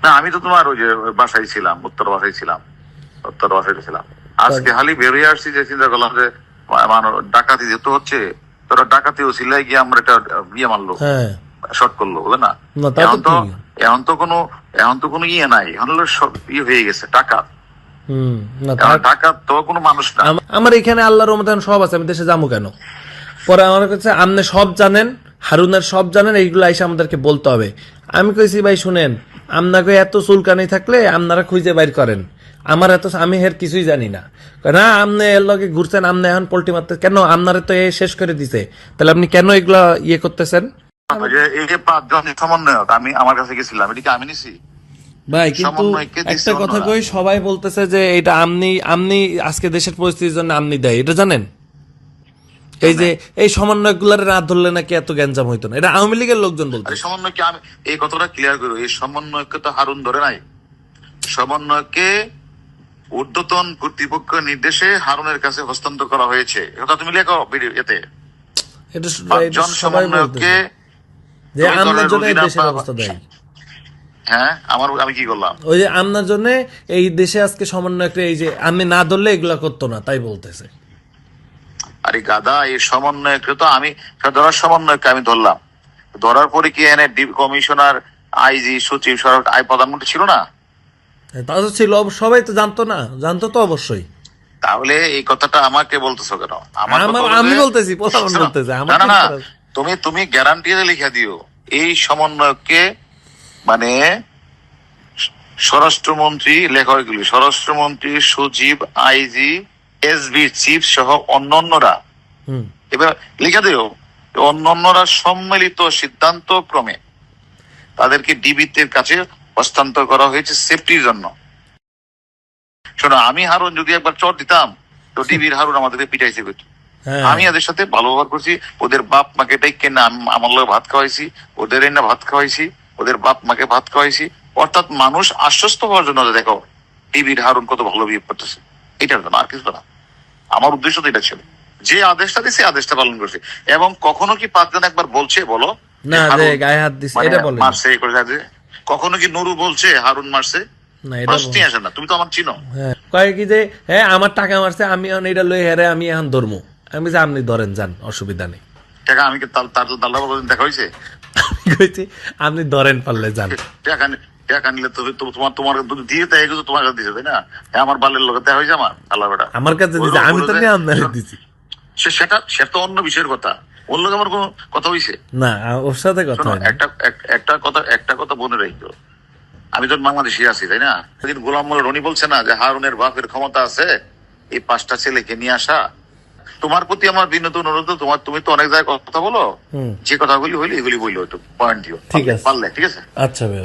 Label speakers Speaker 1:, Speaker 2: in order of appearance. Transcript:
Speaker 1: না আমি তো তোমার ওই যে বাসায় ছিলাম, উত্তর বাসায় ছিলাম। আজকে খালি বেরিয়ে আসছি যে চিন্তা করলাম যে ডাকাতি যেহেতু হচ্ছে, তোরা ডাকাতি ও সিলাই গিয়ে আমরা একটা বিয়ে মারলো, শর্ট করলো, বলে না। এখন তো কোনো ইয়ে নাই, এখন হলো সব ইয়ে হয়ে গেছে টাকা। টাকা তো কোনো মানুষ না।
Speaker 2: আমার এখানে আল্লাহর রহমতে সব আছে, আমি দেশে যাবো কেন? পরে আমার কাছে আপনি সব জানেন, হারুনের সব জানেন, এইগুলো এসে আমাদেরকে বলতে হবে। আমি কইছি ভাই শুনেন, আপনাকে এত চুলকানি থাকলে আপনারা খুঁজে বাইর করেন, আমার আমি এর কিছুই জানি না। না আপনি এর লগে ঘুরছেন, আপনি এখন পোল্টি মারতে কেন? আপনারা তো এ শেষ করে দিছে, তাহলে আপনি কেন এগুলা ইয়ে করতেছেন?
Speaker 1: এই যে 5 জন সমন্বয়ক আমি আমার কাছে গেছিলাম, এটা কি আমি নিছি
Speaker 2: ভাই? কিন্তু একটা কথা কই, সবাই বলতেছে যে এটা আমনি আজকে দেশের পরিস্থিতির জন্য আমনি দেয়, এটা জানেন? এই যে এই সমন্বয়ক গুলার না ধরলে নাকি এত গ্যাঞ্জাম হইতো না, এটা আওয়ামী লীগের লোকজন বলতো।
Speaker 1: সমন্বয়কে আমি এই কথাটা ক্লিয়ার করবো, এই সমন্বয়কে তো হারুন ধরে নাই। সমন্বয়কে ঊর্ধ্বতন কর্তৃপক্ষের নির্দেশে হারুনের কাছে হস্তান্তর করা হয়েছে, এটা তুমি লেখো এতে। সমন্বয়কে
Speaker 2: যে আমনার জন্য দেশের অবস্থা দেয়।
Speaker 1: হ্যাঁ, আমি কি করলাম?
Speaker 2: ওই যে আমনার জন্য এই দেশে আজকে সমন্বয়ক, এই যে আমি না ধরলে এগুলা করতো না, তাই বলতেছে।
Speaker 1: আরে গাদা, এই সমন্বয়ক তো আমি ধরার সমন্বয়কে আমি ধরলাম, ধরার পরে কি এনে কমিশনার, আইজি, সচিব, সরকার, প্রধানমন্ত্রী ছিল না?
Speaker 2: তা তো ছিল, সবাই তো জানতো না? জানতো তো অবশ্যই।
Speaker 1: তাহলে এই কথাটা আমাকে বলতেছো কেন?
Speaker 2: আমি বলতেছি,
Speaker 1: না, তুমি গ্যারান্টি লিখে দিও এই সমন্বয়ককে, মানে স্বরাষ্ট্রমন্ত্রী, লেখা এগুলি স্বরাষ্ট্রমন্ত্রী, সচিব, আইজি, এসবি চিফ সহ অন্যান্যরা, এবার লিখে দিও অন্যান্যরা সম্মিলিত সিদ্ধান্ত ক্রমে তাদেরকে ডিবির কাছে হস্তান্তর করা হয়েছে সেফটির জন্য। শোনো, আমি হারুন যদি একবার চট দিতাম তো ডিবির হারুন আমাদেরকে পিটাইছে করতো। আমি এদের সাথে ভালো ব্যবহার করছি, ওদের বাপ মাকে ডাইকে না আমার লোক ভাত খাওয়াইছি, ওদের না ভাত খাওয়াইছি, ওদের বাপ মাকে ভাত খাওয়াইছি। অর্থাৎ মানুষ আশ্বস্ত হওয়ার জন্য দেখো ডিবির হারুন কত ভালো বিহেভ করতেছে, এটার জন্য, আর কিছু না। আমার উদ্দেশ্য তো এটা ছিল, যে আদেশটা দিছে আদেশটা পালন করছে। এবং কখনো কি 5 জন একবার বলছে বলো
Speaker 2: গায়ে হাত দিছে, এটা বলে
Speaker 1: মারছে করে যাচ্ছে? কখনো কি নুরু বলছে হারুন মারছে? প্রশ্নই আসে না। তুমি তো আমার চিনো।
Speaker 2: কয় কি যে হ্যাঁ আমার টাকা মারছে, আমি এখন এটা লই হেরে আমি এখন ধরমু। আমি যে আপনি ধরেন, যান, অসুবিধা নেই।
Speaker 1: টাকা আমি কি তার দেখা হয়েছে?
Speaker 2: কইছি আপনি ধরেন, পারলে যান।
Speaker 1: টাকা নিলে তোমার দিয়ে তাই তোমার কাছে দিছে, তাই না? আমার বালের লোক দেখা হয়েছে, আমার আল্লাহ বেটা
Speaker 2: আমার কাছে দিছে, আমি তো নিয়ে আপনাকে দিছি।
Speaker 1: সেটা তো অন্য বিষয়ের কথা, ওর লোক আমার কোনো কথা হয়েছে
Speaker 2: না, ওর সাথে কথা
Speaker 1: একটা কথা মনে রাখো, আমি তো বাংলাদেশি আছি, তাই না? সেদিন গোলাম মোল্লা রনি বলছে না যে হারুনের বাপের ক্ষমতা আছে এই 5টা ছেলেকে নিয়ে আসা। তোমার প্রতি আমার বিনোদ অনুরোধ, তুমি তো অনেক জায়গায় কথা বলো, যে কথাগুলি হইলে এগুলি বললো, একটু পয়েন্ট দিও,
Speaker 2: ঠিক আছে?
Speaker 1: পারলে ঠিক আছে?
Speaker 2: আচ্ছা ভাই।